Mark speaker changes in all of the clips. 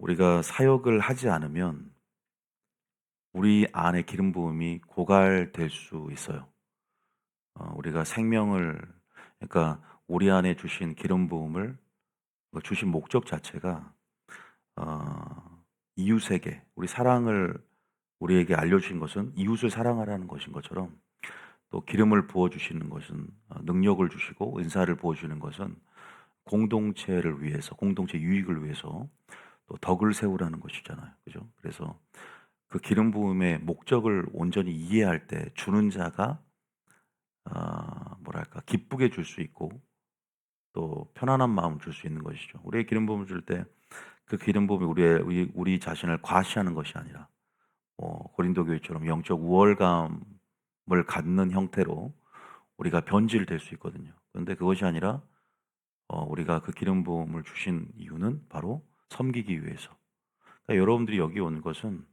Speaker 1: 우리가 사역을 하지 않으면 우리 안에 기름 부음이 고갈될 수 있어요. 우리가 생명을 그러니까 우리 안에 주신 기름 부음을 주신 목적 자체가 이웃에게 우리 사랑을 우리에게 알려주신 것은 이웃을 사랑하라는 것인 것처럼 또 기름을 부어 주시는 것은 능력을 주시고 은사를 부어 주는 것은 공동체를 위해서 공동체 유익을 위해서 또 덕을 세우라는 것이잖아요. 그죠? 그래서 그 기름 부음의 목적을 온전히 이해할 때 주는 자가 뭐랄까 기쁘게 줄 수 있고 또 편안한 마음을 줄 수 있는 것이죠. 우리의 기름 부음을 줄 때 그 기름 부음이 우리 자신을 과시하는 것이 아니라 고린도 교회처럼 영적 우월감을 갖는 형태로 우리가 변질될 수 있거든요. 그런데 그것이 아니라 우리가 그 기름 부음을 주신 이유는 바로 섬기기 위해서. 그러니까 여러분들이 여기 온 것은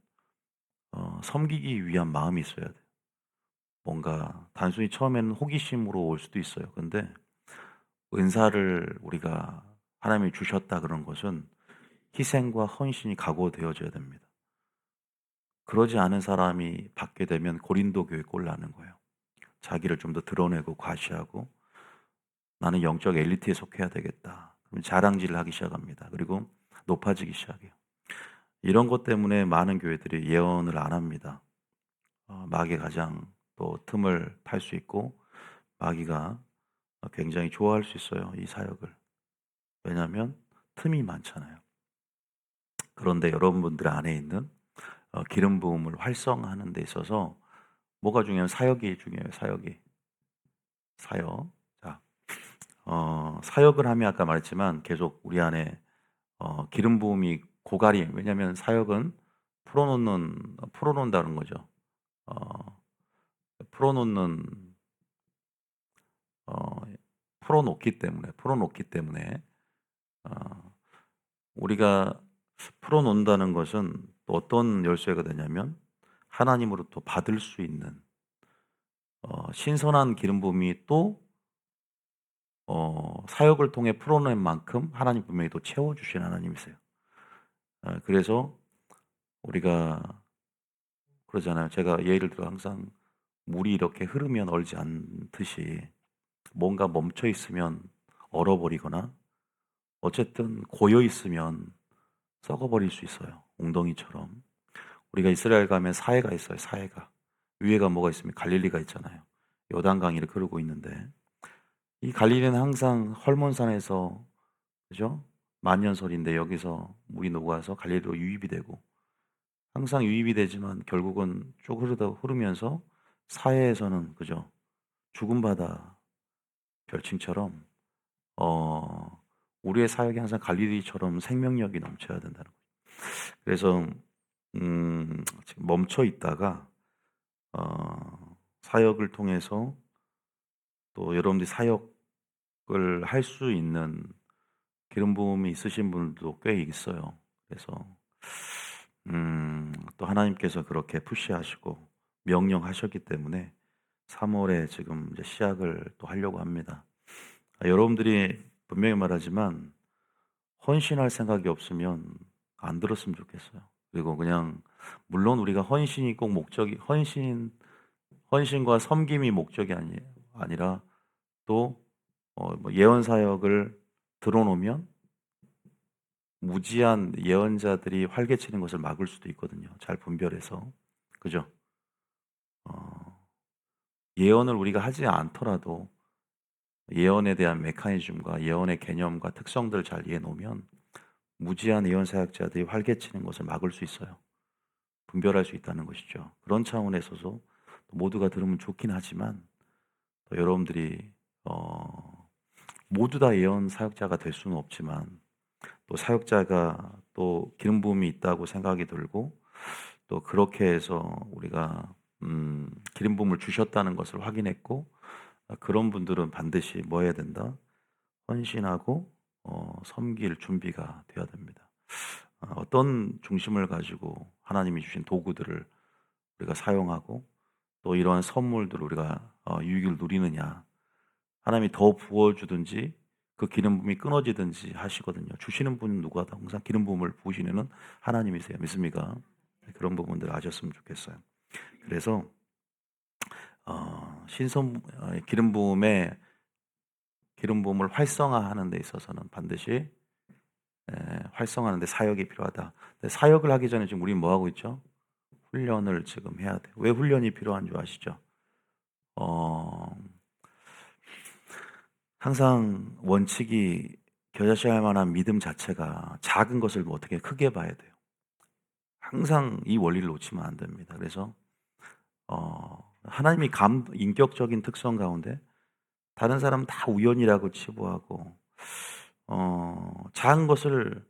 Speaker 1: 섬기기 위한 마음이 있어야 돼요. 뭔가 단순히 처음에는 호기심으로 올 수도 있어요. 근데 은사를 우리가 하나님이 주셨다 그런 것은 희생과 헌신이 각오되어져야 됩니다. 그러지 않은 사람이 받게 되면 고린도 교회 꼴 나는 거예요. 자기를 좀 더 드러내고 과시하고 나는 영적 엘리트에 속해야 되겠다. 그럼 자랑질을 하기 시작합니다. 그리고 높아지기 시작해요. 이런 것 때문에 많은 교회들이 예언을 안 합니다. 마귀의 가장 또 틈을 탈 수 있고 마귀가 굉장히 좋아할 수 있어요, 이 사역을. 왜냐하면 틈이 많잖아요. 그런데 여러분들 안에 있는 기름 부음을 활성화하는 데 있어서 뭐가 중요해요? 사역이 중요해요. 사역. 자, 사역을 하면 아까 말했지만 계속 우리 안에 기름 부음이 고갈이 왜냐하면 사역은 풀어놓는다는 거죠. 어, 풀어놓는 어, 풀어놓기 때문에 어, 우리가 풀어놓는다는 것은 또 어떤 열쇠가 되냐면 하나님으로부터 받을 수 있는 신선한 기름 부음이 또 사역을 통해 풀어낸 만큼 하나님 분명히 또 채워주신 하나님이세요. 그래서 우리가 그러잖아요. 제가 예를 들어 항상 물이 이렇게 흐르면 얼지 않듯이 뭔가 멈춰 있으면 얼어버리거나 어쨌든 고여 있으면 썩어버릴 수 있어요. 웅덩이처럼. 우리가 이스라엘 가면 사해가 있어요. 사해가. 위에가 뭐가 있습니까? 갈릴리가 있잖아요. 요단강이 이렇게 흐르고 있는데 이 갈릴리는 항상 헐몬산에서 그죠? 만년설인데 여기서 물이 녹아서 갈릴리로 유입이 되고 항상 유입이 되지만 결국은 쭉 흐르면서 사해에서는 그죠? 죽은 바다 별칭처럼 어 우리의 사역이 항상 갈릴리처럼 생명력이 넘쳐야 된다는 거죠. 그래서 지금 멈춰 있다가 사역을 통해서 또 여러분들이 사역을 할 수 있는 기름 부음이 있으신 분들도 꽤 있어요. 그래서 또 하나님께서 그렇게 푸시하시고 명령하셨기 때문에 3월에 지금 이제 시작을 또 하려고 합니다. 여러분들이 분명히 말하지만 헌신할 생각이 없으면 안 들었으면 좋겠어요. 그리고 그냥 물론 우리가 헌신이 꼭 목적이 헌신과 섬김이 목적이 아니라 또 뭐 예언 사역을 들어놓으면 무지한 예언자들이 활개치는 것을 막을 수도 있거든요. 잘 분별해서. 그죠? 어, 예언을 우리가 하지 않더라도 예언에 대한 메커니즘과 예언의 개념과 특성들을 잘 이해해 놓으면 무지한 예언 사역자들이 활개치는 것을 막을 수 있어요. 분별할 수 있다는 것이죠. 그런 차원에서도 모두가 들으면 좋긴 하지만 또 여러분들이 모두 다 예언 사역자가 될 수는 없지만 또 사역자가 또 기름 부음이 있다고 생각이 들고 또 그렇게 해서 우리가 기름 부음을 주셨다는 것을 확인했고 그런 분들은 반드시 뭐 해야 된다? 헌신하고 섬길 준비가 되어야 됩니다. 어떤 중심을 가지고 하나님이 주신 도구들을 우리가 사용하고 또 이러한 선물들을 우리가 유익을 누리느냐 하나님이 더 부어주든지 그 기름 부음이 끊어지든지 하시거든요. 주시는 분은 누구하다 항상 기름 부음을 부으시는 은 하나님이세요. 믿습니까? 그런 부분들 아셨으면 좋겠어요. 그래서 기름 부음을 활성화하는 데 있어서는 반드시 활성화하는 데 사역이 필요하다. 근데 사역을 하기 전에 지금 우리 뭐 하고 있죠? 훈련을 지금 해야 돼요. 왜 훈련이 필요한 줄 아시죠? 어, 항상 원칙이 겨자씨할 만한 믿음 자체가 작은 것을 뭐 어떻게 크게 봐야 돼요. 항상 이 원리를 놓치면 안 됩니다. 그래서 하나님이 인격적인 특성 가운데 다른 사람은 다 우연이라고 치부하고 작은 것을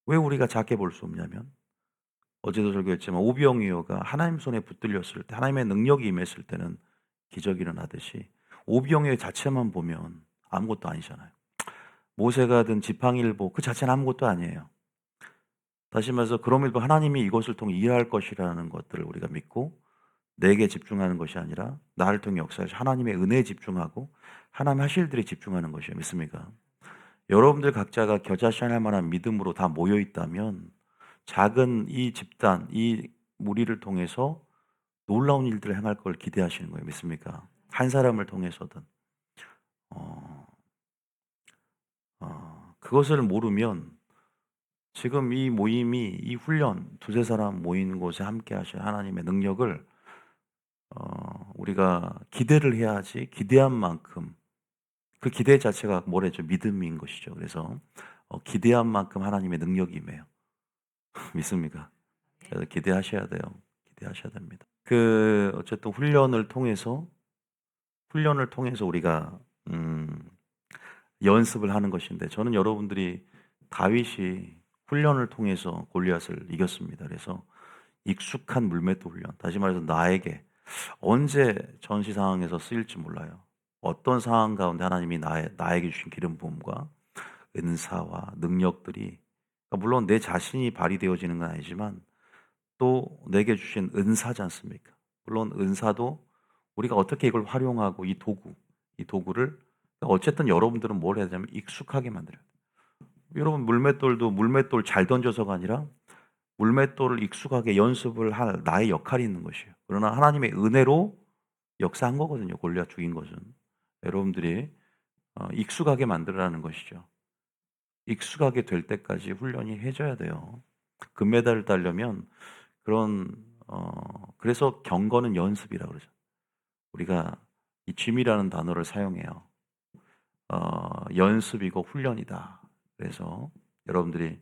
Speaker 1: 왜 우리가 작게 볼 수 없냐면 어제도 설교했지만 오병이어가 하나님 손에 붙들렸을 때 하나님의 능력이 임했을 때는 기적이 일어나듯이 오병이어 자체만 보면 아무것도 아니잖아요. 모세가 든 지팡이일보 그 자체는 아무것도 아니에요. 다시 말해서 그럼에도 하나님이 이것을 통해 일할 것이라는 것들을 우리가 믿고 내게 집중하는 것이 아니라 나를 통해 역사하시 하나님의 은혜에 집중하고 하나님 하실 일들에 집중하는 것이에요. 믿습니까? 여러분들 각자가 겨자씨할 만한 믿음으로 다 모여 있다면 작은 이 집단, 이 무리를 통해서 놀라운 일들을 행할 걸 기대하시는 거예요. 믿습니까? 한 사람을 통해서든. 어, 그것을 모르면 지금 이 모임이 이 훈련 두세 사람 모이는 곳에 함께 하실 하나님의 능력을 우리가 기대를 해야지 기대한 만큼 그 기대 자체가 뭐래죠? 믿음인 것이죠. 그래서 기대한 만큼 하나님의 능력이 임해요. 믿습니까? 그래서 기대하셔야 돼요. 기대하셔야 됩니다. 어쨌든 훈련을 통해서 우리가 연습을 하는 것인데 저는 여러분들이 다윗이 훈련을 통해서 골리앗을 이겼습니다. 그래서 익숙한 물맷돌 훈련, 다시 말해서 나에게 언제 전시 상황에서 쓰일지 몰라요. 어떤 상황 가운데 하나님이 나에게 주신 기름 부음과 은사와 능력들이 물론 내 자신이 발휘되어지는 건 아니지만 또 내게 주신 은사지 않습니까? 물론 은사도 우리가 어떻게 이걸 활용하고 이 도구를 어쨌든 여러분들은 뭘 해야 되냐면 익숙하게 만들어야 돼요. 여러분 물맷돌도 물맷돌 잘 던져서가 아니라 물맷돌을 익숙하게 연습을 할 나의 역할이 있는 것이에요. 그러나 하나님의 은혜로 역사한 거거든요. 골리앗 죽인 것은. 여러분들이 익숙하게 만들라는 것이죠. 익숙하게 될 때까지 훈련이 해줘야 돼요. 금메달을 따려면 그런 그래서 경건은 연습이라고 그러죠. 우리가 이 gym이라는 단어를 사용해요. 연습이고 훈련이다. 그래서 여러분들이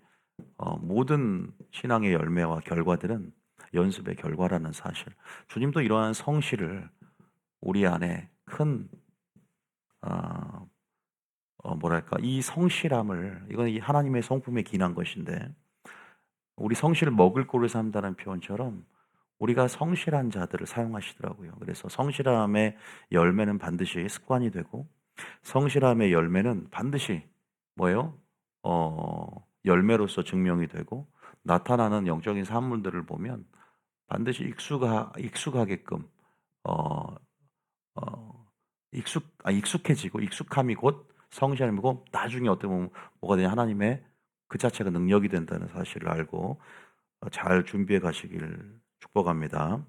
Speaker 1: 모든 신앙의 열매와 결과들은 연습의 결과라는 사실. 주님도 이러한 성실을 우리 안에 큰 뭐랄까 이 성실함을 이건 이 하나님의 성품에 기인한 것인데 우리 성실을 먹을 꼴을 삼다는 표현처럼 우리가 성실한 자들을 사용하시더라고요. 그래서 성실함의 열매는 반드시 습관이 되고 성실함의 열매는 반드시 뭐예요? 열매로서 증명이 되고 나타나는 영적인 산물들을 보면 반드시 익숙하게끔 어, 익숙해지고 익숙함이 곧 성실함이고 나중에 어떻게 보면 뭐가 되냐 하나님의 그 자체가 능력이 된다는 사실을 알고 잘 준비해 가시길 축복합니다.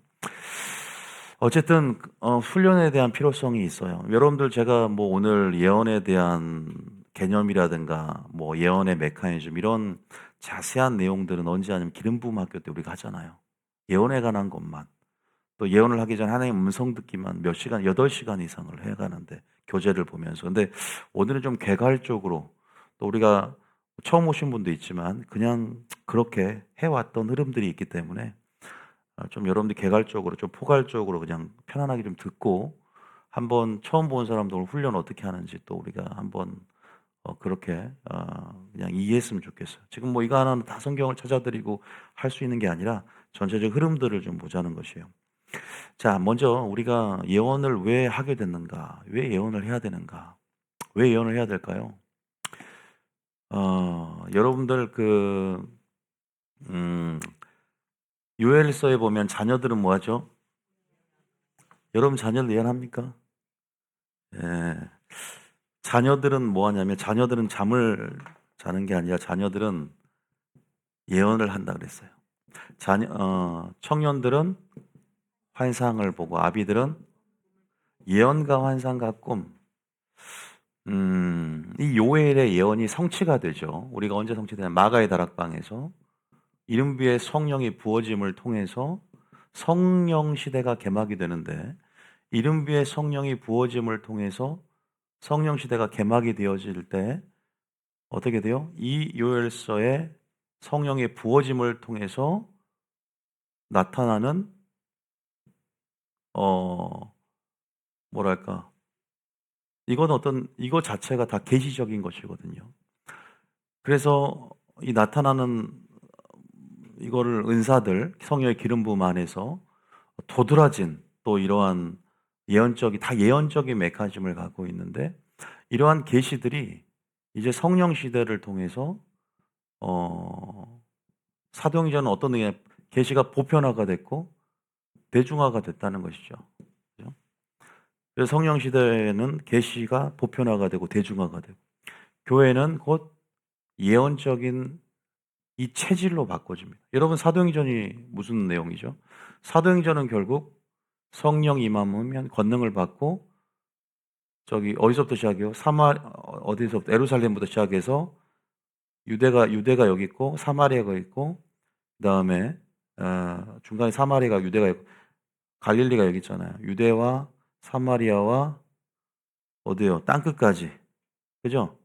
Speaker 1: 어쨌든 훈련에 대한 필요성이 있어요. 여러분들 제가 뭐 오늘 예언에 대한 개념이라든가 뭐 예언의 메커니즘 이런 자세한 내용들은 언제 하냐면 기름 부음 학교 때 우리가 하잖아요. 예언에 관한 것만. 또 예언을 하기 전에 하나님 음성 듣기만 몇 시간, 8시간 이상을 해 가는데 교재를 보면서. 근데 오늘은 좀 개괄적으로 또 우리가 처음 오신 분도 있지만 그냥 그렇게 해왔던 흐름들이 있기 때문에 좀 여러분들 개괄적으로 좀 포괄적으로 그냥 편안하게 좀 듣고 한번 처음 본 사람들 훈련 어떻게 하는지 또 우리가 한번 그렇게 그냥 이해했으면 좋겠어요. 지금 뭐 이거 하나는 다 성경을 찾아드리고 할 수 있는 게 아니라 전체적 흐름들을 좀 보자는 것이에요. 자, 먼저 우리가 예언을 왜 하게 됐는가? 왜 예언을 해야 되는가? 왜 예언을 해야 될까요? 여러분들 음, 요엘서에 보면 자녀들은 뭐 하죠? 여러분 자녀를 예언합니까? 예. 자녀들은 뭐 하냐면 자녀들은 잠을 자는 게 아니라 자녀들은 예언을 한다 그랬어요. 청년들은 환상을 보고 아비들은 예언과 환상과 꿈. 이 요엘의 예언이 성취가 되죠. 우리가 언제 성취되냐? 마가의 다락방에서 이른비의 성령이 부어짐을 통해서 성령 시대가 개막이 되는데, 이른비의 성령이 부어짐을 통해서 성령 시대가 개막이 되어질 때 어떻게 돼요? 이 요엘서에 성령의 부어짐을 통해서 나타나는 어 뭐랄까, 이거 자체가 다 계시적인 것이거든요. 그래서 이 나타나는 이거를 은사들, 성령의 기름 부음 안에서 도드라진 또 이러한 다 예언적인 메커니즘을 갖고 있는데, 이러한 계시들이 이제 성령 시대를 통해서 사도행전은 어떤 의미에 계시가 보편화가 됐고 대중화가 됐다는 것이죠. 그죠? 그래서 성령 시대에는 계시가 보편화가 되고 대중화가 되고, 교회는 곧 예언적인 이 체질로 바꿔집니다. 여러분, 사도행전이 무슨 내용이죠? 사도행전은 결국 성령 임하면 권능을 받고, 저기 어디서부터 시작해요? 어디서부터? 예루살렘부터 시작해서 유대가 여기 있고 사마리아가 있고, 그다음에 중간에 사마리아가 유대가 있고 갈릴리가 여기 있잖아요. 유대와 사마리아와 어디요? 땅끝까지. 그죠?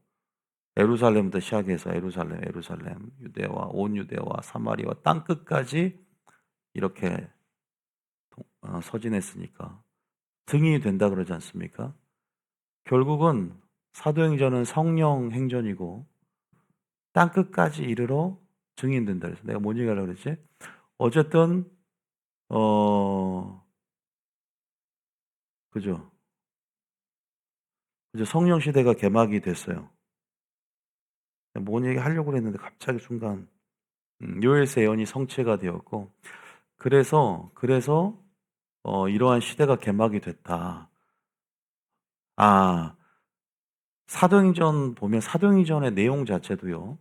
Speaker 1: 예루살렘부터 시작해서 예루살렘, 유대와 온 유대와 사마리아와 땅끝까지 이렇게 서진했으니까 증인이 된다 그러지 않습니까? 결국은 사도행전은 성령 행전이고 땅끝까지 이르러 증인된다 그래서 내가 뭔 얘기하려고 그랬지? 어쨌든 그죠? 그죠? 성령 시대가 개막이 됐어요. 뭔 얘기 하려고 그랬는데 갑자기 순간 요엘서 예언이 성취가 되었고, 그래서 이러한 시대가 개막이 됐다. 아, 사도행전 보면 사도행전의 내용 자체도요.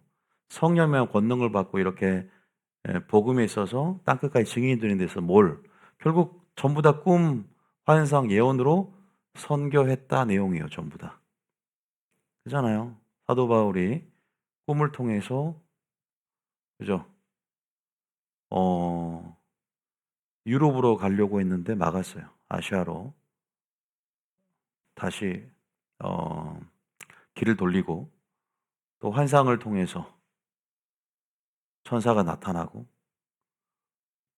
Speaker 1: 성령의 권능을 받고 이렇게 복음에 있어서 땅끝까지 증인이 되는 데서 결국 전부 다 꿈, 환상, 예언으로 선교했다 내용이에요. 전부 다. 그잖아요. 사도 바울이 꿈을 통해서, 그죠? 어, 유럽으로 가려고 했는데 막았어요. 아시아로 다시 어, 길을 돌리고, 또 환상을 통해서 천사가 나타나고,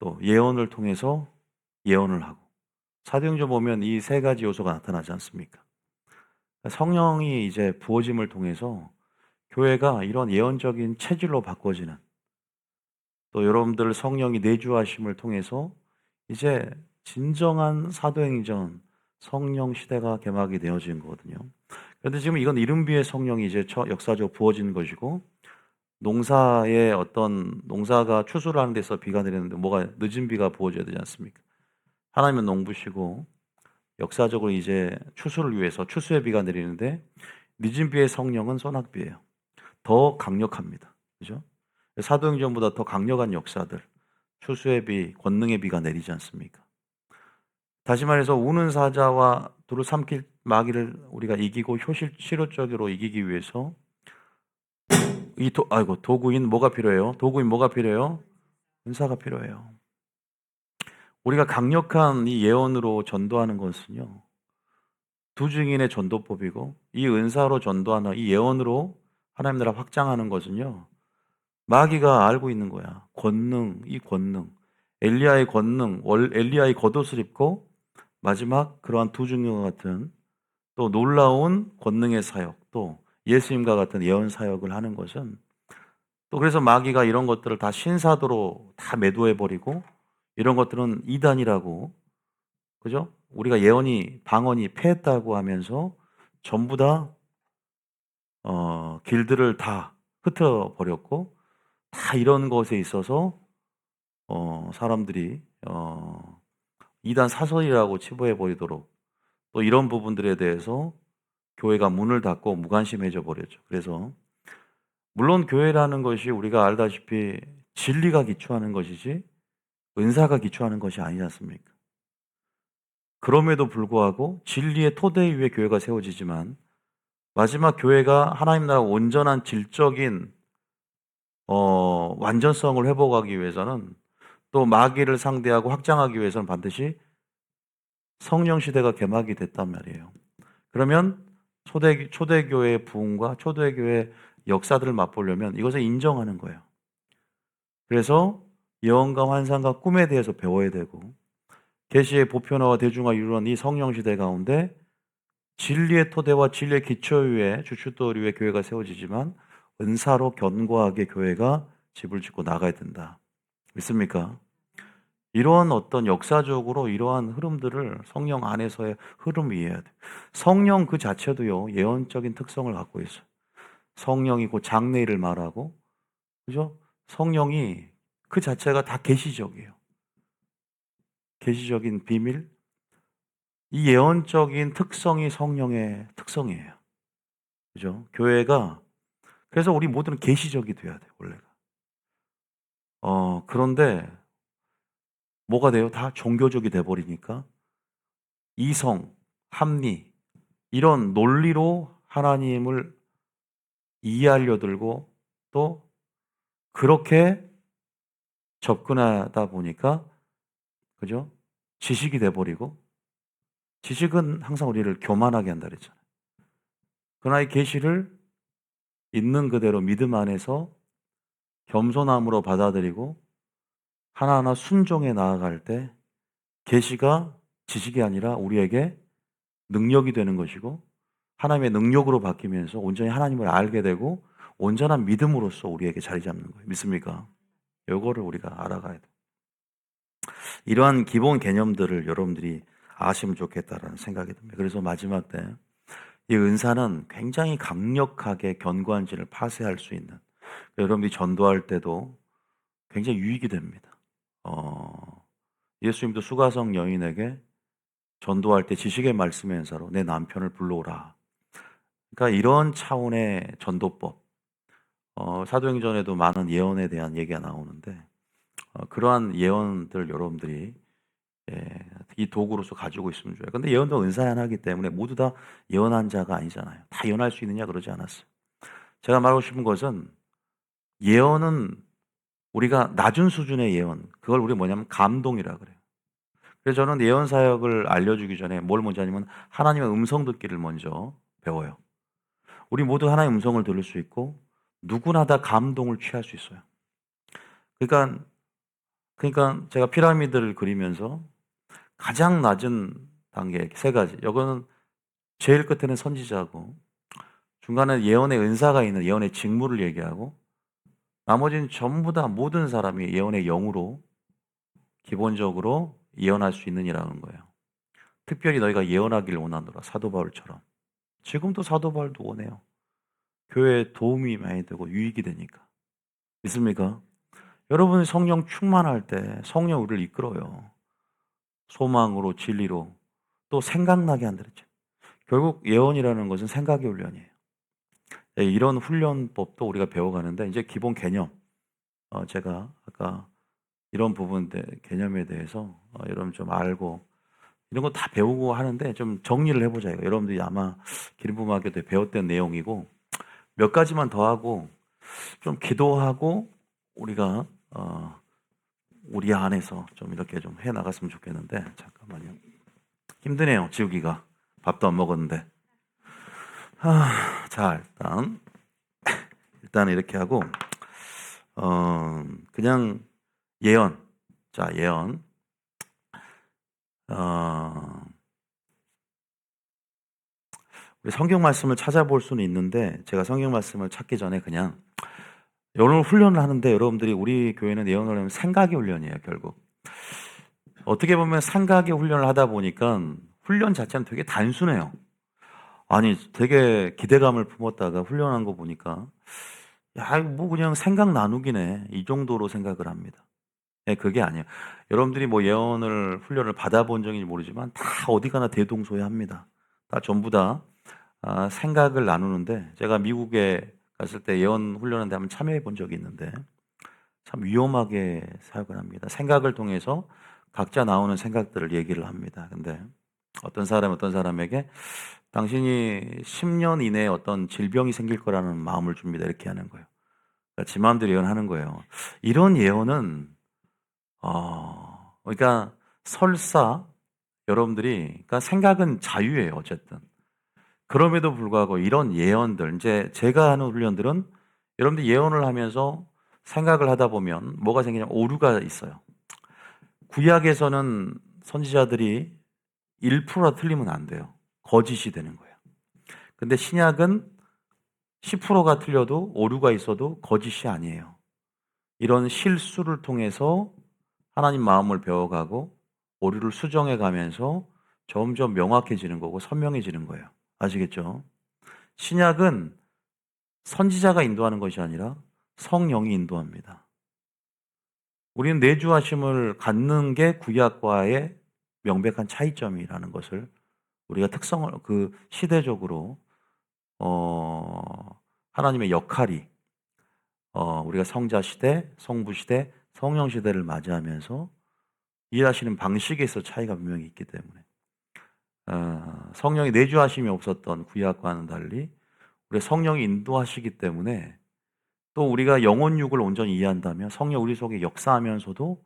Speaker 1: 또 예언을 통해서 예언을 하고, 사도행전 보면 이 세 가지 요소가 나타나지 않습니까? 성령이 이제 부어짐을 통해서 교회가 이런 예언적인 체질로 바꿔지는, 또 여러분들 성령이 내주하심을 통해서 이제 진정한 사도행전 성령 시대가 개막이 되어진 거거든요. 그런데 지금 이건 이른비의 성령이 이제 역사적으로 부어진 것이고, 농사가 추수를 하는 데서 비가 내리는데 뭐가 늦은 비가 부어져야 되지 않습니까? 하나님은 농부시고 역사적으로 이제 추수를 위해서 추수의 비가 내리는데, 늦은 비의 성령은 소낙비예요. 더 강력합니다. 그죠? 사도행전보다 더 강력한 역사들, 추수의 비, 권능의 비가 내리지 않습니까? 다시 말해서 우는 사자와 둘을 삼킬 마귀를 우리가 이기고 실효적으로 이기기 위해서 도구인 뭐가 필요해요? 도구인 뭐가 필요해요? 은사가 필요해요. 우리가 강력한 이 예언으로 전도하는 것은요, 두 증인의 전도법이고, 이 은사로 전도하는 이 예언으로 하나님 나라 확장하는 것은요, 마귀가 알고 있는 거야. 이 권능. 엘리야의 권능, 엘리야의 겉옷을 입고 마지막 그러한 두 증인과 같은 또 놀라운 권능의 사역, 또 예수님과 같은 예언 사역을 하는 것은, 또 그래서 마귀가 이런 것들을 다 신사도로 다 매도해 버리고, 이런 것들은 이단이라고, 그죠? 우리가 방언이 패했다고 하면서 전부 다 길들을 다 흩어 버렸고, 다 이런 것에 있어서 사람들이 이단 사설이라고 치부해 버리도록, 또 이런 부분들에 대해서 교회가 문을 닫고 무관심해져 버렸죠. 그래서 물론 교회라는 것이 우리가 알다시피 진리가 기초하는 것이지 은사가 기초하는 것이 아니지 않습니까? 그럼에도 불구하고 진리의 토대 위에 교회가 세워지지만 마지막 교회가 하나님 나라 온전한 질적인 완전성을 회복하기 위해서는 또 마귀를 상대하고 확장하기 위해서는 반드시 성령 시대가 개막이 됐단 말이에요. 그러면 초대교회의 부흥과 초대교회의 역사들을 맛보려면 이것을 인정하는 거예요. 그래서 예언과 환상과 꿈에 대해서 배워야 되고 계시의 보편화와 대중화 이루는 이 성령 시대 가운데 진리의 토대와 진리의 기초 위에 주춧돌 위에 교회가 세워지지만 은사로 견고하게 교회가 집을 짓고 나가야 된다. 믿습니까? 이러한 어떤 역사적으로 이러한 흐름들을 성령 안에서의 흐름 이해해야 돼. 성령 그 자체도요 예언적인 특성을 갖고 있어요. 성령이 곧 장래일을 말하고, 그죠? 성령이 그 자체가 다 계시적이에요. 계시적인 비밀. 이 예언적인 특성이 성령의 특성이에요. 그죠? 교회가 그래서 우리 모두는 계시적이 돼야 돼 원래가. 그런데 뭐가 돼요? 다 종교적이 돼 버리니까 이성, 합리 이런 논리로 하나님을 이해하려 들고 또 그렇게 접근하다 보니까 그죠? 지식이 돼 버리고 지식은 항상 우리를 교만하게 한다 그랬잖아요. 그러나 이 계시를 있는 그대로 믿음 안에서 겸손함으로 받아들이고 하나하나 순종해 나아갈 때 계시가 지식이 아니라 우리에게 능력이 되는 것이고 하나님의 능력으로 바뀌면서 온전히 하나님을 알게 되고 온전한 믿음으로써 우리에게 자리 잡는 거예요. 믿습니까? 요거를 우리가 알아가야 돼. 이러한 기본 개념들을 여러분들이 아시면 좋겠다라는 생각이 듭니다. 그래서 마지막 때 이 은사는 굉장히 강력하게 견고한 진을 파쇄할 수 있는 여러분들이 전도할 때도 굉장히 유익이 됩니다. 예수님도 수가성 여인에게 전도할 때 지식의 말씀의 은사로 내 남편을 불러오라. 그러니까 이런 차원의 전도법. 사도행전에도 많은 예언에 대한 얘기가 나오는데 그러한 예언들 여러분들이 이 도구로서 가지고 있으면 좋아요. 근데 예언도 은사의 하나이기 때문에 모두 다 예언한 자가 아니잖아요. 다 예언할 수 있느냐 그러지 않았어요. 제가 말하고 싶은 것은 예언은 우리가 낮은 수준의 예언, 그걸 우리 뭐냐면 감동이라 그래요. 그래서 저는 예언 사역을 알려주기 전에 뭘 먼저 하냐면 하나님의 음성 듣기를 먼저 배워요. 우리 모두 하나님의 음성을 들을 수 있고 누구나 다 감동을 취할 수 있어요. 그러니까 제가 피라미드를 그리면서 가장 낮은 단계 세 가지. 이거는 제일 끝에는 선지자고 중간에 예언의 은사가 있는 예언의 직무를 얘기하고 나머지는 전부 다 모든 사람이 예언의 영으로 기본적으로 예언할 수 있느니라는 거예요. 특별히 너희가 예언하기를 원하노라. 사도 바울처럼. 지금도 사도 바울도 원해요. 교회에 도움이 많이 되고 유익이 되니까. 믿습니까? 여러분이 성령 충만할 때 성령 우리를 이끌어요. 소망으로 진리로 또 생각나게 한다랬죠. 결국 예언이라는 것은 생각의 훈련이에요. 이런 훈련법도 우리가 배워가는데 이제 기본 개념 제가 아까 이런 부분 개념에 대해서 여러분 좀 알고 이런 거 다 배우고 하는데 좀 정리를 해보자 이거. 여러분들이 아마 기름부음학교 때 배웠던 내용이고 몇 가지만 더 하고 좀 기도하고 우리가 우리 안에서 좀 이렇게 좀 해 나갔으면 좋겠는데 잠깐만요. 힘드네요 지우기가 밥도 안 먹었는데. 자 일단 이렇게 하고 그냥 예언. 자 예언. 우리 성경 말씀을 찾아볼 수는 있는데 제가 성경 말씀을 찾기 전에 그냥 오늘 훈련을 하는데 여러분들이 우리 교회는 예언을 하면 생각의 훈련이에요 결국. 어떻게 보면 생각의 훈련을 하다 보니까 훈련 자체는 되게 단순해요. 아니 되게 기대감을 품었다가 훈련한 거 보니까 야 이거 뭐 그냥 생각 나누기네 이 정도로 생각을 합니다. 네, 그게 아니에요. 여러분들이 뭐 예언을 훈련을 받아본 적인지 모르지만 다 어디 가나 대동소이합니다. 다 전부 다 생각을 나누는데, 제가 미국에 갔을 때 예언 훈련하는데 한번 참여해 본 적이 있는데 참 위험하게 사역을 합니다. 생각을 통해서 각자 나오는 생각들을 얘기를 합니다. 근데 어떤 사람에게 당신이 10년 이내에 어떤 질병이 생길 거라는 마음을 줍니다. 이렇게 하는 거예요. 그러니까 지 마음대로 예언하는 거예요. 이런 예언은 그러니까 설사 여러분들이, 그러니까 생각은 자유예요, 어쨌든. 그럼에도 불구하고 이런 예언들, 이제 제가 하는 훈련들은 여러분들 예언을 하면서 생각을 하다 보면 뭐가 생기냐면 오류가 있어요. 구약에서는 선지자들이 1%라 틀리면 안 돼요. 거짓이 되는 거예요. 근데 신약은 10%가 틀려도 오류가 있어도 거짓이 아니에요. 이런 실수를 통해서 하나님 마음을 배워가고 오류를 수정해 가면서 점점 명확해지는 거고 선명해지는 거예요. 아시겠죠? 신약은 선지자가 인도하는 것이 아니라 성령이 인도합니다. 우리는 내주하심을 갖는 게 구약과의 명백한 차이점이라는 것을 우리가 특성을 시대적으로 하나님의 역할이 우리가 성자 시대, 성부 시대, 성령 시대를 맞이하면서 일하시는 방식에서 차이가 분명히 있기 때문에 성령이 내주하심이 없었던 구약과는 달리 우리 성령이 인도하시기 때문에 또 우리가 영혼육을 온전히 이해한다면 성령 우리 속에 역사하면서도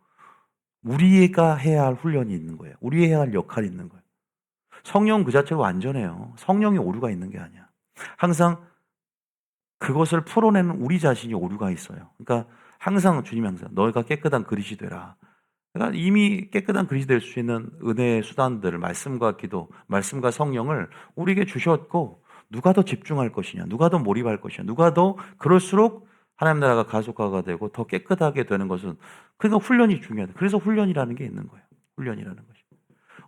Speaker 1: 우리가 해야 할 훈련이 있는 거예요. 우리 해야 할 역할이 있는 거예요. 성령 그 자체로 완전해요. 성령이 오류가 있는 게 아니야. 항상 그것을 풀어내는 우리 자신이 오류가 있어요. 그러니까 항상 주님이 항상 너희가 깨끗한 그릇이 되라. 그러니까 이미 깨끗한 그릇이 될 수 있는 은혜의 수단들을, 말씀과 기도, 말씀과 성령을 우리에게 주셨고, 누가 더 집중할 것이냐, 누가 더 몰입할 것이냐, 누가 더 그럴수록 하나님 나라가 가속화가 되고 더 깨끗하게 되는 것은, 그러니까 훈련이 중요하다. 그래서 훈련이라는 게 있는 거예요. 훈련이라는 것이.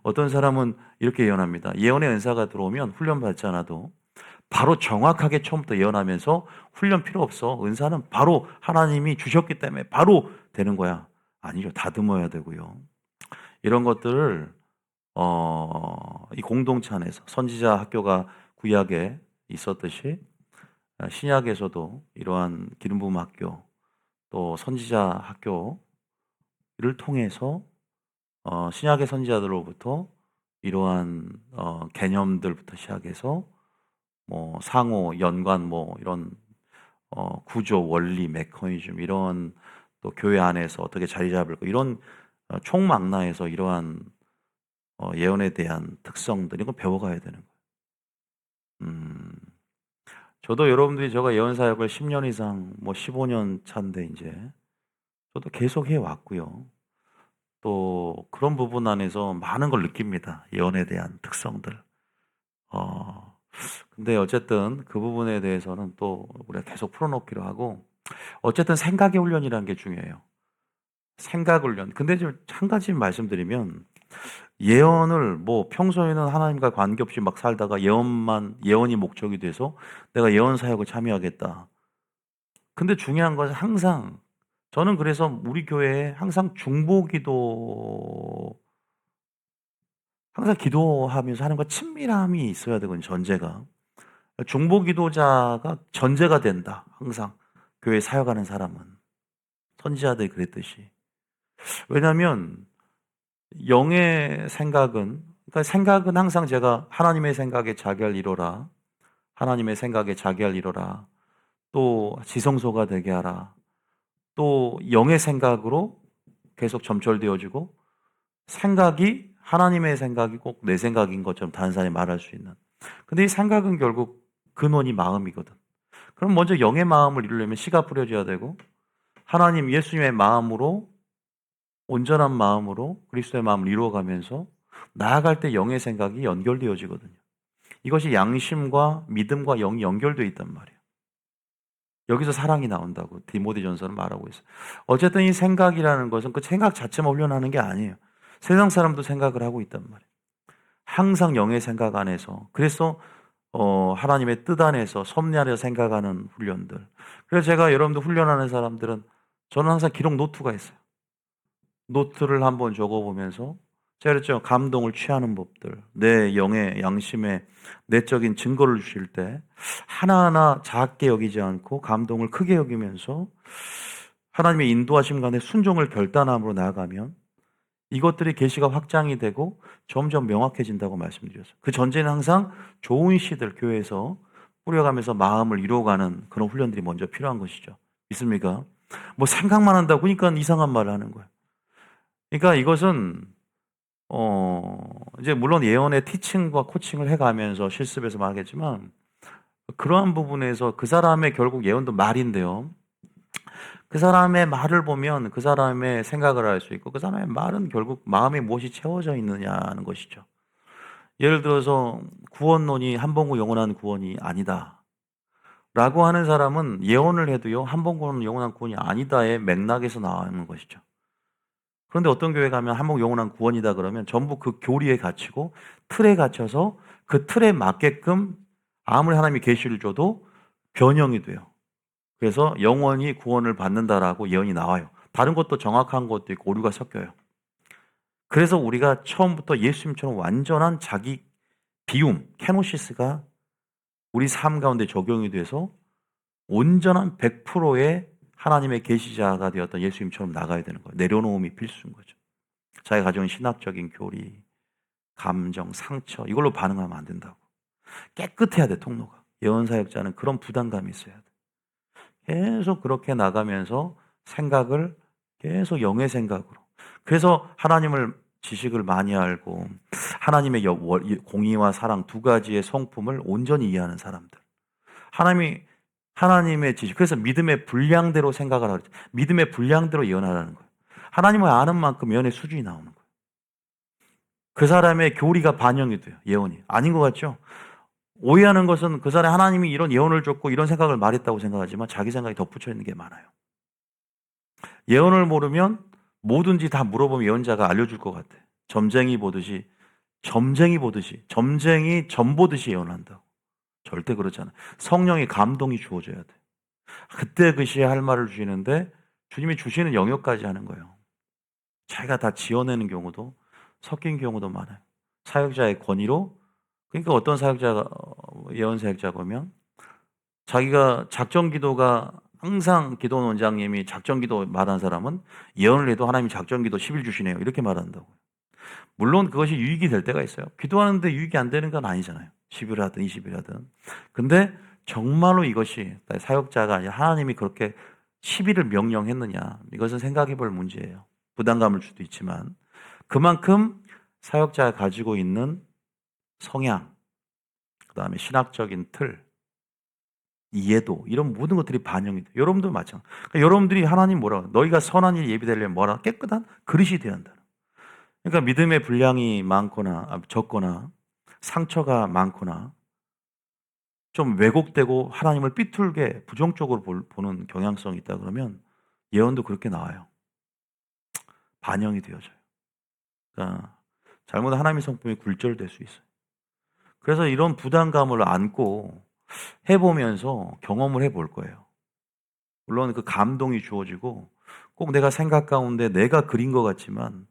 Speaker 1: 어떤 사람은 이렇게 예언합니다. 예언의 은사가 들어오면 훈련 받지 않아도 바로 정확하게 처음부터 예언하면서 훈련 필요 없어. 은사는 바로 하나님이 주셨기 때문에 바로 되는 거야. 아니죠. 다듬어야 되고요. 이런 것들을 이 공동체 안에서 선지자 학교가 구약에 있었듯이 신약에서도 이러한 기름 부음 학교 또 선지자 학교를 통해서 신약의 선지자들로부터 이러한 개념들부터 시작해서 뭐 상호, 연관, 뭐 이런 구조, 원리, 메커니즘 이런 또 교회 안에서 어떻게 자리 잡을 거 이런 총망라에서 이러한 예언에 대한 특성들 이거 배워가야 되는 거예요. 저도 여러분들이 제가 예언 사역을 10년 이상 뭐 15년 차인데 이제 저도 계속 해 왔고요. 또 그런 부분 안에서 많은 걸 느낍니다. 예언에 대한 특성들. 어 근데 어쨌든 그 부분에 대해서는 또 우리가 계속 풀어놓기로 하고 어쨌든 생각의 훈련이라는 게 중요해요. 생각 훈련. 근데 좀 한 가지 말씀드리면 예언을 뭐 평소에는 하나님과 관계없이 막 살다가 예언이 목적이 돼서 내가 예언 사역을 참여하겠다. 근데 중요한 것은 항상 저는 그래서 우리 교회에 항상 중보기도 항상 기도하면서 하나님과 친밀함이 있어야 되거든요, 전제가. 중보기도자가 전제가 된다. 항상 교회 사역하는 사람은 선지자들이 그랬듯이. 왜냐하면 영의 생각은 그러니까 생각은 항상 제가 하나님의 생각에 자기할 이로라. 하나님의 생각에 자기할 이로라. 또 지성소가 되게 하라. 또 영의 생각으로 계속 점철되어지고 생각이 하나님의 생각이 꼭 내 생각인 것처럼 다른 사람이 말할 수 있는. 근데 이 생각은 결국 근원이 마음이거든. 그럼 먼저 영의 마음을 이루려면 씨가 뿌려져야 되고 하나님 예수님의 마음으로 온전한 마음으로 그리스도의 마음을 이루어가면서 나아갈 때 영의 생각이 연결되어지거든요. 이것이 양심과 믿음과 영이 연결되어 있단 말이에요. 여기서 사랑이 나온다고 디모데전서는 말하고 있어요. 어쨌든 이 생각이라는 것은 그 생각 자체만 훈련하는 게 아니에요. 세상 사람도 생각을 하고 있단 말이에요. 항상 영의 생각 안에서 그래서 하나님의 뜻 안에서 섭리하려 생각하는 훈련들. 그래서 제가 여러분들 훈련하는 사람들은 저는 항상 기록 노트가 있어요. 노트를 한번 적어보면서 제가 그랬죠. 감동을 취하는 법들. 내 영의 양심에 내적인 증거를 주실 때 하나하나 작게 여기지 않고 감동을 크게 여기면서 하나님의 인도하심 간에 순종을 결단함으로 나아가면 이것들이 계시가 확장이 되고 점점 명확해진다고 말씀드렸어요. 그 전제는 항상 좋은 시들 교회에서 뿌려가면서 마음을 이루어가는 그런 훈련들이 먼저 필요한 것이죠. 있습니까? 뭐 생각만 한다고 그러니까 이상한 말을 하는 거예요. 그러니까 이것은 이제 물론 예언의 티칭과 코칭을 해가면서 실습에서 말하겠지만 그러한 부분에서 그 사람의 결국 예언도 말인데요. 그 사람의 말을 보면 그 사람의 생각을 알 수 있고 그 사람의 말은 결국 마음에 무엇이 채워져 있느냐는 것이죠. 예를 들어서 구원론이 한번구 영원한 구원이 아니다 라고 하는 사람은 예언을 해도요 한번구는 영원한 구원이 아니다의 맥락에서 나오는 것이죠. 그런데 어떤 교회 가면 한번 영원한 구원이다 그러면 전부 그 교리에 갇히고 틀에 갇혀서 그 틀에 맞게끔 아무리 하나님이 계시를 줘도 변형이 돼요. 그래서 영원히 구원을 받는다라고 예언이 나와요. 다른 것도 정확한 것도 있고 오류가 섞여요. 그래서 우리가 처음부터 예수님처럼 완전한 자기 비움, 케노시스가 우리 삶 가운데 적용이 돼서 온전한 100%의 하나님의 계시자가 되었던 예수님처럼 나가야 되는 거예요. 내려놓음이 필수인 거죠. 자기가 가져온 신학적인 교리, 감정, 상처 이걸로 반응하면 안 된다고. 깨끗해야 돼 통로가. 예언사역자는 그런 부담감이 있어야 돼. 계속 그렇게 나가면서 생각을 계속 영의 생각으로. 그래서 하나님을 지식을 많이 알고 하나님의 공의와 사랑 두 가지의 성품을 온전히 이해하는 사람들. 하나님의 지식. 그래서 믿음의 분량대로 생각을 하죠. 믿음의 분량대로 예언하라는 거예요. 하나님을 아는 만큼 예언의 수준이 나오는 거예요. 그 사람의 교리가 반영이 돼요. 예언이. 아닌 것 같죠? 오해하는 것은 그 사람이 하나님이 이런 예언을 줬고 이런 생각을 말했다고 생각하지만 자기 생각이 덧붙여 있는 게 많아요. 예언을 모르면 뭐든지 다 물어보면 예언자가 알려줄 것 같아. 점쟁이 보듯이 점쟁이 점 보듯이 예언한다고. 절대 그렇지 않아. 성령의 감동이 주어져야 돼. 그때 그 시에 할 말을 주시는데 주님이 주시는 영역까지 하는 거예요. 자기가 다 지어내는 경우도 섞인 경우도 많아요. 사역자의 권위로. 그러니까 어떤 사역자가 예언 사역자가 보면 자기가 작전 기도가 항상 기도 원장님이 작전 기도 말한 사람은 예언을 해도 하나님이 작전 기도 10일 주시네요. 이렇게 말한다고요. 물론 그것이 유익이 될 때가 있어요. 기도하는데 유익이 안 되는 건 아니잖아요. 10일 하든 20일 하든. 근데 정말로 이것이 사역자가 아니라 하나님이 그렇게 10일을 명령했느냐. 이것은 생각해 볼 문제예요. 부담감을 수도 있지만 그만큼 사역자가 가지고 있는 성향, 그 다음에 신학적인 틀, 이해도 이런 모든 것들이 반영이 돼요. 여러분도 마찬가지. 그러니까 여러분들이 하나님 뭐라 너희가 선한 일 예비되려면 뭐라 깨끗한 그릇이 되어야 한다. 그러니까 믿음의 분량이 많거나 적거나 상처가 많거나 좀 왜곡되고 하나님을 삐뚤게 부정적으로 보는 경향성이 있다 그러면 예언도 그렇게 나와요. 반영이 되어져요. 그러니까 잘못한 하나님의 성품이 굴절될 수 있어요. 그래서 이런 부담감을 안고 해보면서 경험을 해볼 거예요. 물론 그 감동이 주어지고 꼭 내가 생각 가운데 내가 그린 것 같지만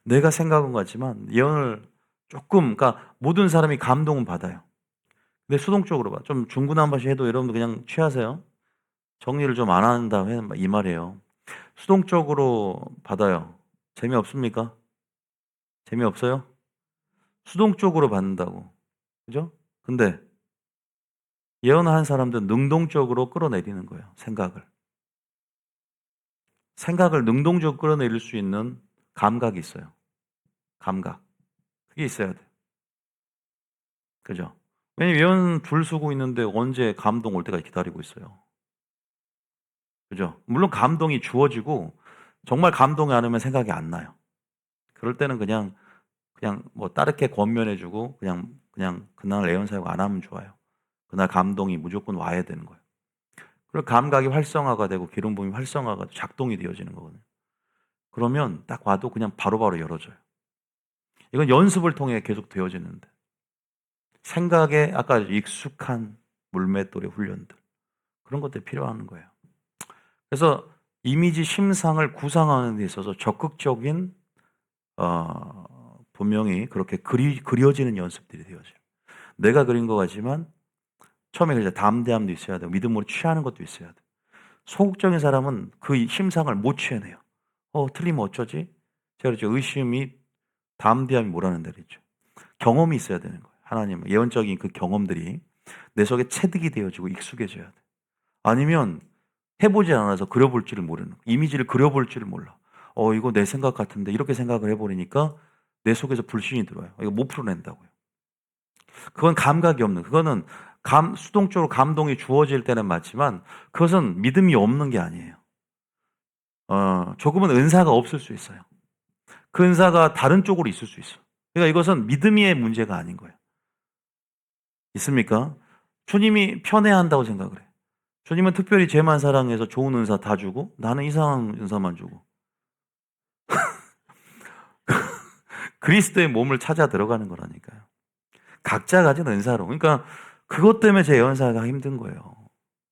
Speaker 1: 내가 생각한 것 같지만 예언을 조금 그러니까 모든 사람이 감동은 받아요. 근데 수동적으로 봐. 좀 중구난바시 해도 여러분들 그냥 취하세요. 정리를 좀 안 한다 이 말이에요. 수동적으로 받아요. 재미없습니까? 재미없어요? 수동적으로 받는다고. 그죠? 근데 예언하는 사람들은 능동적으로 끌어내리는 거예요. 생각을 능동적으로 끌어내릴 수 있는 감각이 있어요. 감각. 그게 있어야 돼요. 그죠? 왜냐면 예언 줄 서고 있는데 언제 감동 올 때까지 기다리고 있어요. 그죠? 물론 감동이 주어지고 정말 감동이 안 오면 생각이 안 나요. 그럴 때는 그냥 뭐 따르게 권면해 주고 그냥 그날 예언 사역 안 하면 좋아요. 그날 감동이 무조건 와야 되는 거예요. 그리고 감각이 활성화가 되고 기름 부음이 활성화가 작동이 되어지는 거거든요. 그러면 딱 와도 그냥 바로바로 열어져요. 이건 연습을 통해 계속 되어지는데 생각에 아까 익숙한 물맷돌의 훈련들 그런 것들이 필요한 거예요. 그래서 이미지 심상을 구상하는 데 있어서 적극적인 분명히 그렇게 그려지는 연습들이 되어져요. 내가 그린 것 같지만 처음에 이제 담대함도 있어야 되고 믿음으로 취하는 것도 있어야 돼요. 소극적인 사람은 그 심상을 못 취해내요. 틀리면 어쩌지? 제가 그랬죠. 의심이 담대함이 뭐라는 데 그랬죠. 경험이 있어야 되는 거예요. 하나님은 예언적인 그 경험들이 내 속에 체득이 되어지고 익숙해져야 돼. 아니면 해보지 않아서 그려볼 줄을 모르는 거예요. 이미지를 그려볼 줄을 몰라. 이거 내 생각 같은데 이렇게 생각을 해버리니까 내 속에서 불신이 들어요. 이거 못 풀어낸다고요. 그건 감각이 없는, 그거는 수동적으로 감동이 주어질 때는 맞지만 그것은 믿음이 없는 게 아니에요. 조금은 은사가 없을 수 있어요. 그 은사가 다른 쪽으로 있을 수 있어. 그러니까 이것은 믿음의 문제가 아닌 거예요. 있습니까? 주님이 편애한다고 생각을 해. 주님은 특별히 쟤만 사랑해서 좋은 은사 다 주고 나는 이상한 은사만 주고 그리스도의 몸을 찾아 들어가는 거라니까요. 각자 가진 은사로. 그러니까 그것 때문에 제 예언사가 힘든 거예요.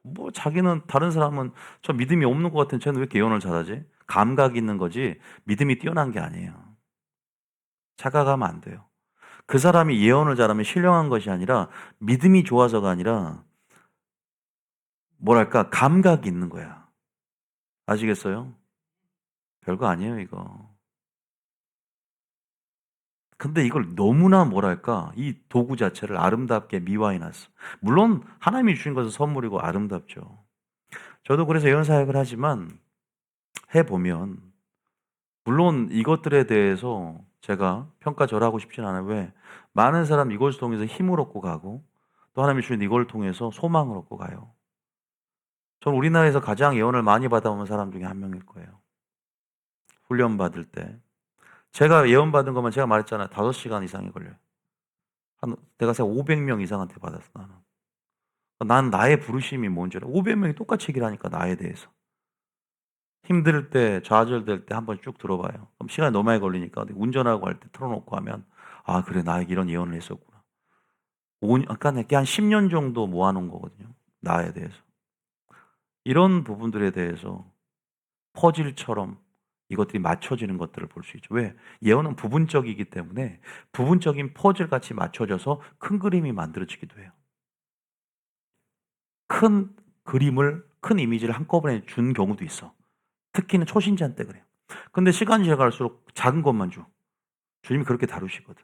Speaker 1: 뭐 자기는, 다른 사람은 저 믿음이 없는 것 같은 쟤는 왜 이렇게 예언을 잘하지? 감각이 있는 거지 믿음이 뛰어난 게 아니에요. 착각하면 안 돼요. 그 사람이 예언을 잘하면 신령한 것이 아니라 믿음이 좋아서가 아니라 뭐랄까 감각이 있는 거야. 아시겠어요? 별거 아니에요 이거. 근데 이걸 너무나 뭐랄까 이 도구 자체를 아름답게 미화해놨어. 물론 하나님이 주신 것은 선물이고 아름답죠. 저도 그래서 예언 사역을 하지만 해보면 물론 이것들에 대해서 제가 평가절하고 싶진 않아요. 왜? 많은 사람 이것을 통해서 힘을 얻고 가고 또 하나님이 주신 이걸 통해서 소망을 얻고 가요. 저는 우리나라에서 가장 예언을 많이 받아온 사람 중에 한 명일 거예요. 훈련 받을 때 제가 예언 받은 것만 제가 말했잖아요. 5시간 이상이 걸려요. 내가 500명 이상한테 받았어 나는. 난 나의 부르심이 뭔지 알아. 500명이 똑같이 얘기를 하니까 나에 대해서. 힘들 때, 좌절될 때 한번 쭉 들어봐요. 그럼 시간이 너무 많이 걸리니까 운전하고 할 때 틀어놓고 하면 그래 나에게 이런 예언을 했었구나. 아까 내게 한 10년 정도 모아놓은 거거든요. 나에 대해서. 이런 부분들에 대해서 퍼즐처럼 이것들이 맞춰지는 것들을 볼 수 있죠. 왜? 예언은 부분적이기 때문에 부분적인 퍼즐같이 맞춰져서 큰 그림이 만들어지기도 해요. 큰 그림을, 큰 이미지를 한꺼번에 준 경우도 있어. 특히는 초신자한테 그래요. 근데 시간이 지나갈수록 작은 것만 줘. 주님이 그렇게 다루시거든.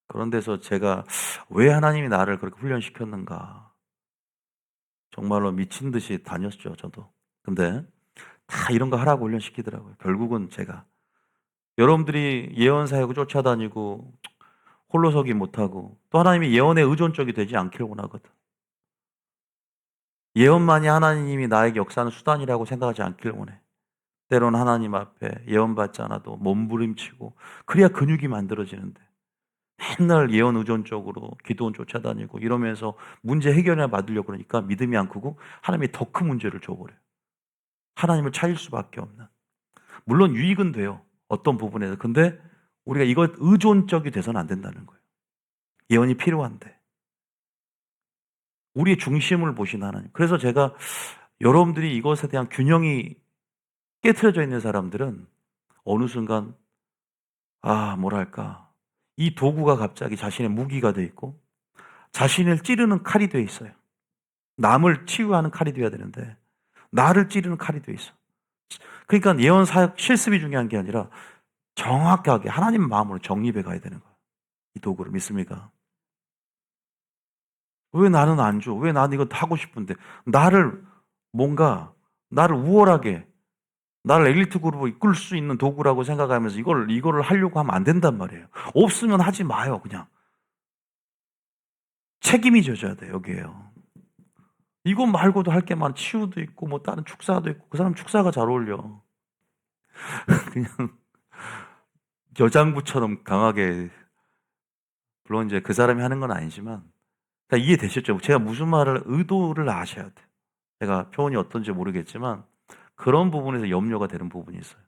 Speaker 1: 그런 데서 제가 왜 하나님이 나를 그렇게 훈련시켰는가. 정말로 미친 듯이 다녔죠, 저도. 근데 다 이런 거 하라고 훈련시키더라고요. 결국은 제가. 여러분들이 예언 사역을 쫓아다니고 홀로서기 못하고 또 하나님이 예언에 의존적이 되지 않기를 원하거든. 예언만이 하나님이 나에게 역사하는 수단이라고 생각하지 않기를 원해. 때론 하나님 앞에 예언받지 않아도 몸부림치고 그래야 근육이 만들어지는데 맨날 예언 의존적으로 기도원 쫓아다니고 이러면서 문제 해결을 받으려고 그러니까 믿음이 안 크고 하나님이 더 큰 문제를 줘버려요. 하나님을 찾을 수밖에 없는. 물론 유익은 돼요. 어떤 부분에서. 근데 우리가 이것 의존적이 돼서는 안 된다는 거예요. 예언이 필요한데. 우리의 중심을 보신 하나님. 그래서 제가 여러분들이 이것에 대한 균형이 깨트려져 있는 사람들은 어느 순간 뭐랄까 이 도구가 갑자기 자신의 무기가 돼 있고 자신을 찌르는 칼이 돼 있어요. 남을 치유하는 칼이 돼야 되는데 나를 찌르는 칼이 돼 있어. 그러니까 예언 사역 실습이 중요한 게 아니라 정확하게 하나님 마음으로 정립해 가야 되는 거예요. 이 도구를 믿습니까? 왜 나는 안 줘? 왜 나는 이거 하고 싶은데 나를 나를 우월하게 나를 엘리트 그룹으로 이끌 수 있는 도구라고 생각하면서 이거를 하려고 하면 안 된단 말이에요. 없으면 하지 마요, 그냥. 책임이 져져야 돼요, 여기에요. 이거 말고도 할 게 많아. 치유도 있고, 뭐, 다른 축사도 있고, 그 사람 축사가 잘 어울려. 그냥, 여장부처럼 강하게, 물론 이제 그 사람이 하는 건 아니지만, 다 이해되셨죠? 제가 무슨 말을, 의도를 아셔야 돼요. 제가 표현이 어떤지 모르겠지만, 그런 부분에서 염려가 되는 부분이 있어요.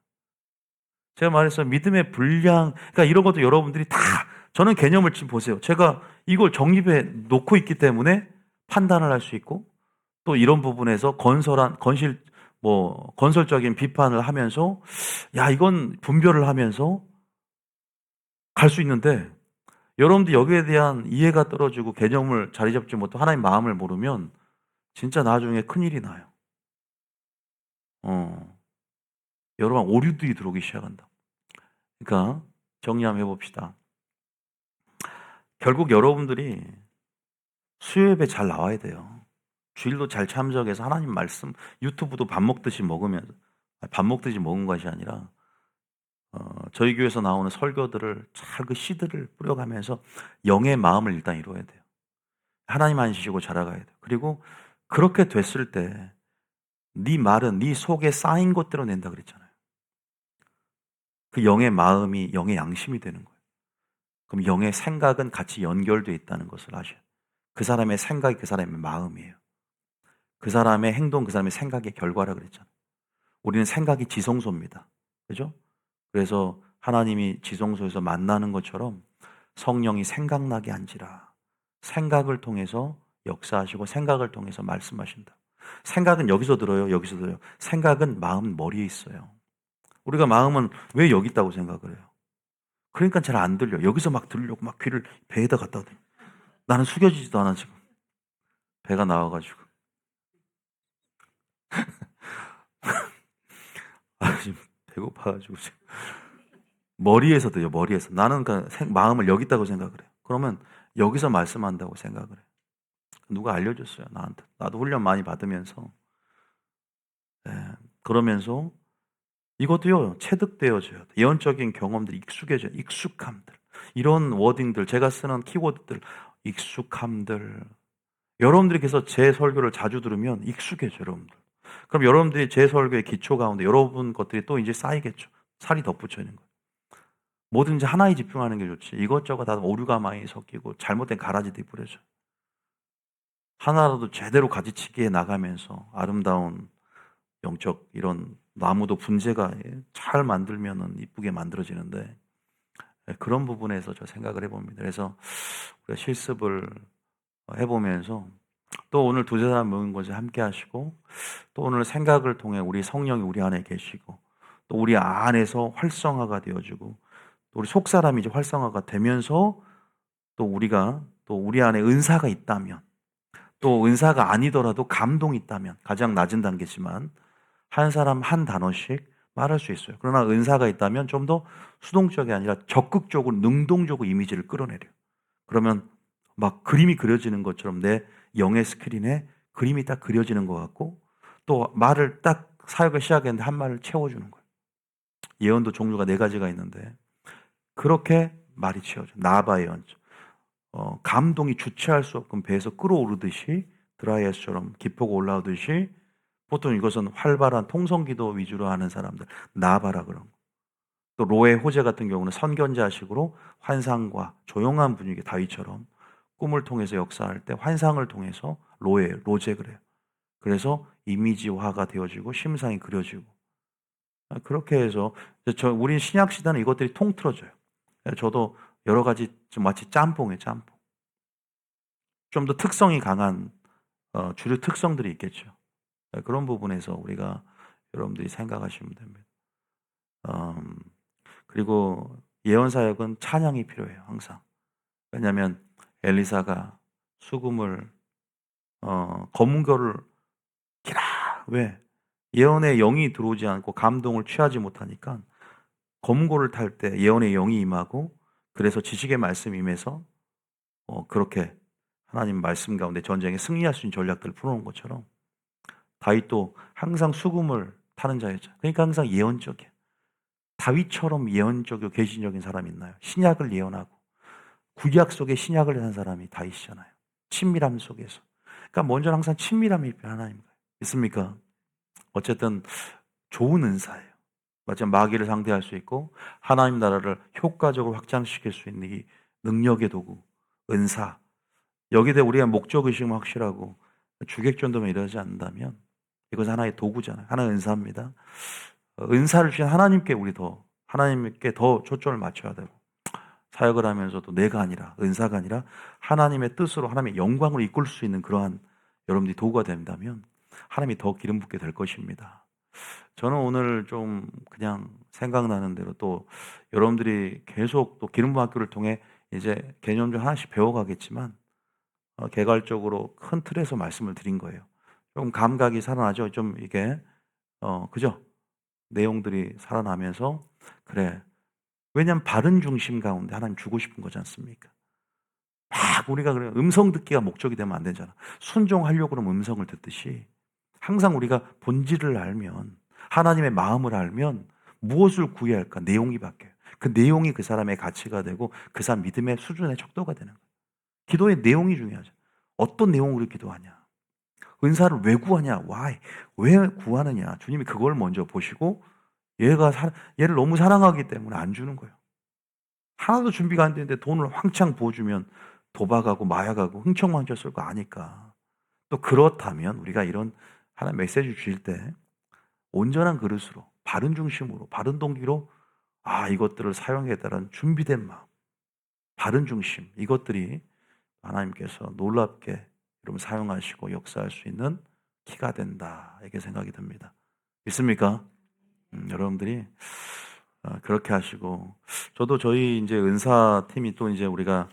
Speaker 1: 제가 말했어요. 믿음의 분량, 그러니까 이런 것도 여러분들이 다, 저는 개념을 지금 보세요. 제가 이걸 정립해 놓고 있기 때문에 판단을 할 수 있고, 또 이런 부분에서 건설적인 비판을 하면서, 이건 분별을 하면서 갈 수 있는데 여러분들 여기에 대한 이해가 떨어지고 개념을 자리 잡지 못하고 하나님 마음을 모르면 진짜 나중에 큰일이 나요. 어. 여러 번 오류들이 들어오기 시작한다. 그러니까 정리 한번 해 봅시다. 결국 여러분들이 수요 예배 잘 나와야 돼요. 주일도 잘 참석해서 하나님 말씀 유튜브도 밥 먹듯이 먹으면서 밥 먹듯이 먹은 것이 아니라 저희 교회에서 나오는 설교들을 잘 그 씨들을 뿌려가면서 영의 마음을 일단 이루어야 돼요. 하나님 안시고 자라가야 돼요. 그리고 그렇게 됐을 때 네 말은 네 속에 쌓인 것대로 낸다 그랬잖아요. 그 영의 마음이 영의 양심이 되는 거예요. 그럼 영의 생각은 같이 연결되어 있다는 것을 아셔요. 그 사람의 생각이 그 사람의 마음이에요. 그 사람의 행동, 그 사람의 생각의 결과라 그랬잖아요. 우리는 생각이 지성소입니다. 그죠? 그래서 하나님이 지성소에서 만나는 것처럼 성령이 생각나게 한지라. 생각을 통해서 역사하시고 생각을 통해서 말씀하신다. 생각은 여기서 들어요. 여기서 들어요. 생각은 마음 머리에 있어요. 우리가 마음은 왜 여기 있다고 생각을 해요? 그러니까 잘 안 들려. 여기서 막 들으려고 막 귀를 배에다 갖다 대요. 나는 숙여지지도 않아 지금. 배가 나와가지고. 지금 배고파가지고 지금. 머리에서 들려. 머리에서. 나는 그러니까 마음을 여기 있다고 생각을 해요. 그러면 여기서 말씀한다고 생각을 해요. 누가 알려줬어요 나한테. 나도 훈련 많이 받으면서. 그러면서 이것도요 체득되어져야 돼. 예언적인 경험들이 익숙해져요. 익숙함들. 이런 워딩들 제가 쓰는 키워드들 익숙함들. 여러분들이 그래서 제 설교를 자주 들으면 익숙해져요 여러분들. 그럼 여러분들이 제 설교의 기초 가운데 여러분 것들이 또 이제 쌓이겠죠. 살이 덧붙여 있는 거예요. 뭐든지 하나에 집중하는 게 좋지. 이것저것 다 오류가 많이 섞이고 잘못된 가라지들이 뿌려져. 하나라도 제대로 가지치기에 나가면서 아름다운 영적 이런 나무도 분재가 잘 만들면은 이쁘게 만들어지는데 그런 부분에서 저 생각을 해봅니다. 그래서 우리가 실습을 해보면서 또 오늘 두세 사람 모인 곳에 함께 하시고 또 오늘 생각을 통해 우리 성령이 우리 안에 계시고 또 우리 안에서 활성화가 되어지고 또 우리 속 사람이 이제 활성화가 되면서 또 우리가 또 우리 안에 은사가 있다면 또 은사가 아니더라도 감동이 있다면 가장 낮은 단계지만 한 사람 한 단어씩 말할 수 있어요. 그러나 은사가 있다면 좀 더 수동적이 아니라 적극적으로 능동적으로 이미지를 끌어내려요. 그러면 막 그림이 그려지는 것처럼 내 영의 스크린에 그림이 딱 그려지는 것 같고 또 말을 딱 사역을 시작했는데 한 말을 채워주는 거예요. 예언도 종류가 네 가지가 있는데 그렇게 말이 채워져. 나바 예언. 감동이 주체할 수 없고 배에서 끌어오르듯이 드라이아스처럼 기포가 올라오듯이 보통 이것은 활발한 통성기도 위주로 하는 사람들 나바라 그런 거. 또 로의 호재 같은 경우는 선견자식으로 환상과 조용한 분위기 다윗처럼 꿈을 통해서 역사할 때 환상을 통해서 로제 그래요. 그래서 이미지화가 되어지고 심상이 그려지고 그렇게 해서 우리 신약 시대는 이것들이 통틀어져요. 저도 여러 가지 좀 마치 짬뽕이에요, 짬뽕. 좀 더 특성이 강한 주류 특성들이 있겠죠. 그런 부분에서 우리가 여러분들이 생각하시면 됩니다. 음, 그리고 예언 사역은 찬양이 필요해요, 항상. 왜냐하면 엘리사가 수금을 검은고를 기라 왜 예언의 영이 들어오지 않고 감동을 취하지 못하니까 검은고를 탈 때 예언의 영이 임하고 그래서 지식의 말씀이 임해서 그렇게 하나님 말씀 가운데 전쟁에 승리할 수 있는 전략들을 풀어놓은 것처럼 다윗도 항상 수금을 타는 자였죠. 그러니까 항상 예언적이에요. 다윗처럼 예언적이고 계시적인 사람이 있나요? 신약을 예언하고 구약 속에 신약을 한 사람이 다윗이잖아요. 친밀함 속에서. 그러니까 먼저 항상 친밀함이 필요한 하나님. 있습니까? 어쨌든 좋은 은사예요. 마치 마귀를 상대할 수 있고 하나님 나라를 효과적으로 확장시킬 수 있는 이 능력의 도구, 은사. 여기에 대해 우리가 목적의식은 확실하고 주객전도만 이러지 않는다면 이것은 하나의 도구잖아요. 하나의 은사입니다. 은사를 주신 하나님께 우리 하나님께 더 초점을 맞춰야 되고 사역을 하면서도 내가 아니라 은사가 아니라 하나님의 뜻으로 하나님의 영광으로 이끌 수 있는 그러한 여러분들이 도구가 된다면 하나님이 더 기름 붓게 될 것입니다. 저는 오늘 좀 그냥 생각나는 대로 또 여러분들이 계속 또 기름부음 학교를 통해 이제 개념 좀 하나씩 배워가겠지만 개괄적으로 큰 틀에서 말씀을 드린 거예요. 좀 감각이 살아나죠. 좀 이게 그죠? 내용들이 살아나면서 그래. 왜냐하면 바른 중심 가운데 하나님 주고 싶은 거지 않습니까? 막 우리가 그래 음성 듣기가 목적이 되면 안 되잖아. 순종하려고 그러면 음성을 듣듯이 항상 우리가 본질을 알면 하나님의 마음을 알면 무엇을 구해야 할까? 내용이 바뀌어요. 그 내용이 그 사람의 가치가 되고 그 사람 믿음의 수준의 척도가 되는 거예요. 기도의 내용이 중요하죠. 어떤 내용으로 기도하냐? 은사를 왜 구하냐? Why? 왜 구하느냐? 주님이 그걸 먼저 보시고 얘를 너무 사랑하기 때문에 안 주는 거예요. 하나도 준비가 안 되는데 돈을 왕창 부어주면 도박하고 마약하고 흥청망청 쓸 거 아니까. 또 그렇다면 우리가 이런 하나 메시지 주실 때 온전한 그릇으로 바른 중심으로 바른 동기로 이것들을 사용하겠다는 준비된 마음, 바른 중심 이것들이 하나님께서 놀랍게 여러분 사용하시고 역사할 수 있는 키가 된다 이렇게 생각이 듭니다. 믿습니까? 여러분들이 그렇게 하시고 저도 저희 이제 은사팀이 또 이제 우리가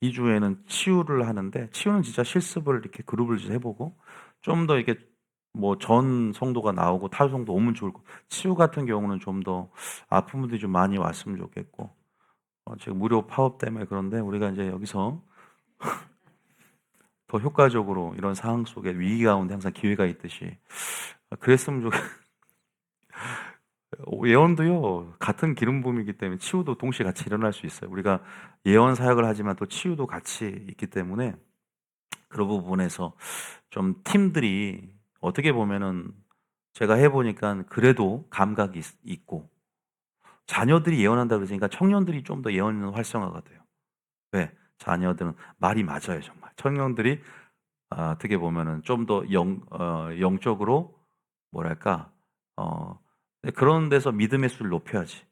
Speaker 1: 2주에는 치유를 하는데 치유는 진짜 실습을 이렇게 그룹을 해보고 좀 더 이렇게 뭐 전 성도가 나오고 탈 성도 오면 좋을 거. 치유 같은 경우는 좀 더 아픈 분들이 좀 많이 왔으면 좋겠고 지금 무료 파업 때문에 그런데 우리가 이제 여기서 더 효과적으로 이런 상황 속에 위기 가운데 항상 기회가 있듯이 그랬으면 좋겠. 예언도요 같은 기름 부음이기 때문에 치유도 동시에 같이 일어날 수 있어요. 우리가 예언 사역을 하지만 또 치유도 같이 있기 때문에 그런 부분에서 좀 팀들이 어떻게 보면은 제가 해 보니까 그래도 감각이 있고 자녀들이 예언한다 그러니까 청년들이 좀 더 예언 활성화가 돼요. 왜? 자녀들은 말이 맞아요, 정말. 청년들이 어떻게 보면은 좀 더 영적으로 뭐랄까 어 그런 데서 믿음의 수를 높여야지.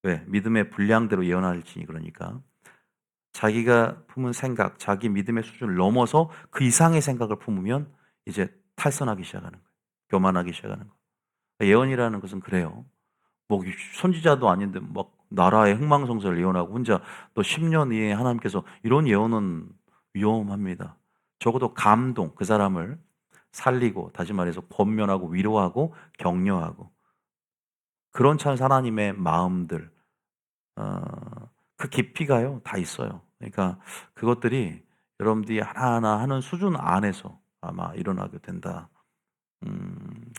Speaker 1: 왜? 믿음의 분량대로 예언할지 그러니까. 자기가 품은 생각, 자기 믿음의 수준을 넘어서 그 이상의 생각을 품으면 이제 탈선하기 시작하는 거예요. 교만하기 시작하는 거예요. 예언이라는 것은 그래요. 뭐 선지자도 아닌데 막 나라의 흥망성쇠를 예언하고 혼자 또 10년 이에 하나님께서 이런 예언은 위험합니다. 적어도 감동, 그 사람을 살리고 다시 말해서 권면하고 위로하고 격려하고 그런 참 하나님의 마음들 어 그 깊이가요 다 있어요. 그러니까 그것들이 여러분들이 하나하나 하는 수준 안에서 아마 일어나게 된다. 음